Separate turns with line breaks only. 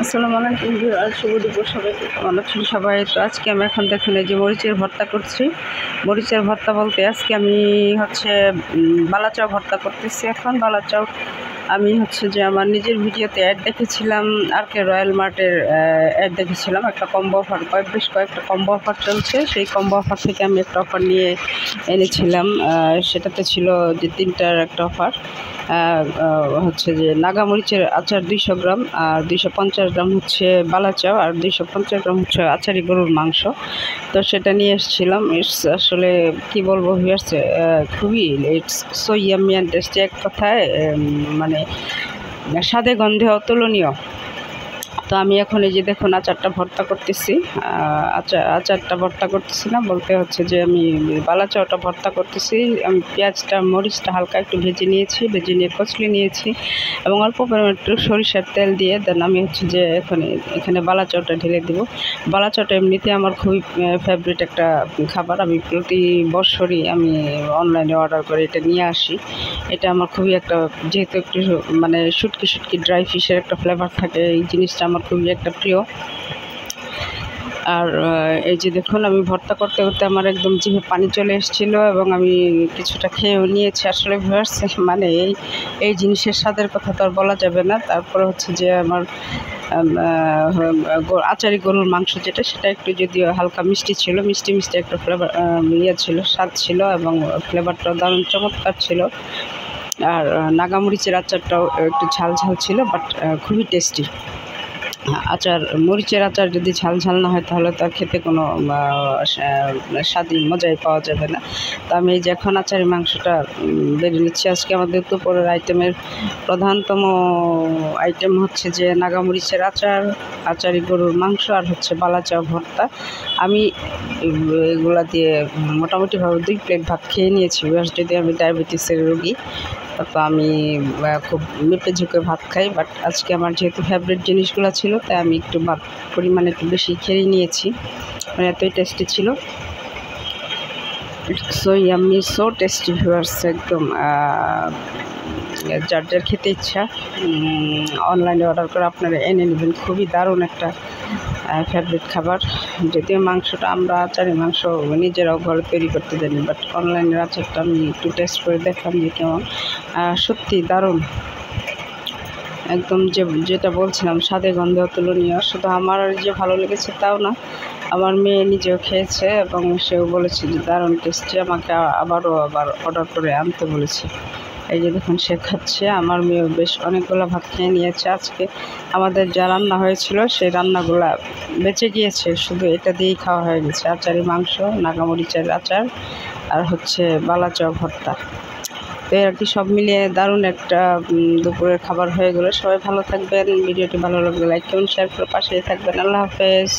আসসালামু আলাইকুম ভিউয়ার, শুভ দুপুর সবাইকে। কেমন আছেন সবাই? তো আজকে আমি এখন দেখুন এই যে মরিচের ভর্তা করছি। মরিচের ভর্তা বলতে আজকে আমি হচ্ছে বালাচাও ভর্তা করতেছি। এখন বালাচাও আমি হচ্ছে যে আমার নিজের ভিডিওতে অ্যাড দেখেছিলাম, আর কে রয়্যাল মার্টের অ্যাড দেখেছিলাম। একটা কম্বো অফার, বেশ কয়েকটা কম্বো অফার চলছে। সেই কম্বো অফার থেকে আমি একটা অফার নিয়ে এনেছিলাম। সেটাতে ছিল যে 3টার একটা অফার। হচ্ছে যে নাগামরিচের আচার 200 গ্রাম, আর 250 গ্রাম হচ্ছে বালাচাও, আর 250 গ্রাম হচ্ছে আচারি গরুর মাংস। তো সেটা নিয়ে এসেছিলাম। ইটস আসলে কি বলবো ভিউয়ার্স, খুবই it's so yummy and tasty. এক কথায় মানে স্বাদে গন্ধে অতুলনীয়। তো আমি এখন এই যে দেখুন আচারটা ভর্তা করতেছি। আচারটা ভর্তা করতেছি না, বলতে হচ্ছে যে আমি বালাচাওটা ভর্তা করতেছি। আমি পেঁয়াজটা মরিচটা হালকা একটু ভেজে নিয়েছি, ভেজে নিয়ে কচলে নিয়েছি এবং অল্প পরিমাণ একটু সরিষার তেল দিয়ে দেন আমি হচ্ছে যে এখানে বালাচাওটা ঢেলে দেবো। বালাচাওটা এমনিতে আমার খুবই ফেভারিট একটা খাবার। আমি প্রতি বছরই আমি অনলাইনে অর্ডার করে এটা নিয়ে আসি। এটা আমার খুবই একটা, যেহেতু একটু মানে শুটকি ড্রাই ফিশের একটা ফ্লেভার থাকে, এই জিনিসটা আমার খুবই একটা প্রিয়। আর এই যে দেখুন আমি ভর্তা করতে করতে আমার একদম জিভে পানি চলে এসেছিলো এবং আমি কিছুটা খেয়েও নিয়েছি। আসলে ভিউয়ার্স, মানে এই জিনিসের স্বাদের কথা তো আর বলা যাবে না। তারপরে হচ্ছে যে আমার আচারি গরুর মাংস যেটা, সেটা একটু যদিও হালকা মিষ্টি ছিল, মিষ্টি একটা ফ্লেভার ছিল, স্বাদ ছিল এবং ফ্লেভারটাও দারুণ চমৎকার ছিল। আর নাগামরিচের আচারটাও একটু ঝাল ছিল, বাট খুবই টেস্টি। আচার, মরিচের আচার যদি ঝাল না হয় তাহলে তার খেতে কোনো স্বাদই মজাই পাওয়া যাবে না। তো আমি এই যে এখন আচারি মাংসটা বেড়ে নিচ্ছি। আজকে আমাদের দুপুরের আইটেমের প্রধানতম আইটেম হচ্ছে যে নাগামরিচের আচার, আচারি গরুর মাংস, আর হচ্ছে বালাচাও ভর্তা। আমি এগুলা দিয়ে মোটামুটিভাবে 2 প্লেট ভাত খেয়ে নিয়েছি। যদি আমি ডায়াবেটিসের রোগী, তো আমি খুব মেপে ঝুঁকে ভাত খাই। বাট আজকে আমার যেহেতু ফেভারিট জিনিসগুলো ছিল, তাই আমি একটু ভাত পরিমাণে একটু বেশি খেয়ে নিয়েছি। মানে এতই টেস্টি ছিল। So yummy, so tasty viewers. একদম যার খেতে ইচ্ছা অনলাইনে অর্ডার করে আপনারা এনে নেবেন। খুবই দারুণ একটা ফেভারিট খাবার। যদিও মাংসটা আমরা আচারি মাংস নিজেরাও ঘরে তৈরি করতে জানি, বাট অনলাইনের আচারটা আমি একটু টেস্ট করে দেখলাম যে কেমন। সত্যি দারুণ, একদম যেটা বলছিলাম স্বাদে গন্ধে অতুলনীয়। শুধু আমার যে ভালো লেগেছে তাও না, আমার মেয়ে নিজেও খেয়েছে এবং সেও বলেছে যে দারুণ টেস্টি। আমাকে আবার অর্ডার করে আনতে বলেছে। এই যে দেখুন সে খাচ্ছে। আমার মেয়েও বেশ অনেকগুলো ভাত খেয়ে নিয়েছে। আজকে আমাদের যা রান্না হয়েছিল সেই রান্নাগুলা বেঁচে গিয়েছে, শুধু এটা দিয়েই খাওয়া হয়ে গেছে। আচারি মাংস, নাগামরিচের আচার, আর হচ্ছে বালাচাও ভর্তা। তো আর কি সব মিলিয়ে দারুণ একটা দুপুরের খাবার হয়ে গেলো। সবাই ভালো থাকবেন। ভিডিওটি ভালো লাগলে লাইক করুন, শেয়ার করে পাশেই থাকবেন। আল্লাহ হাফেজ।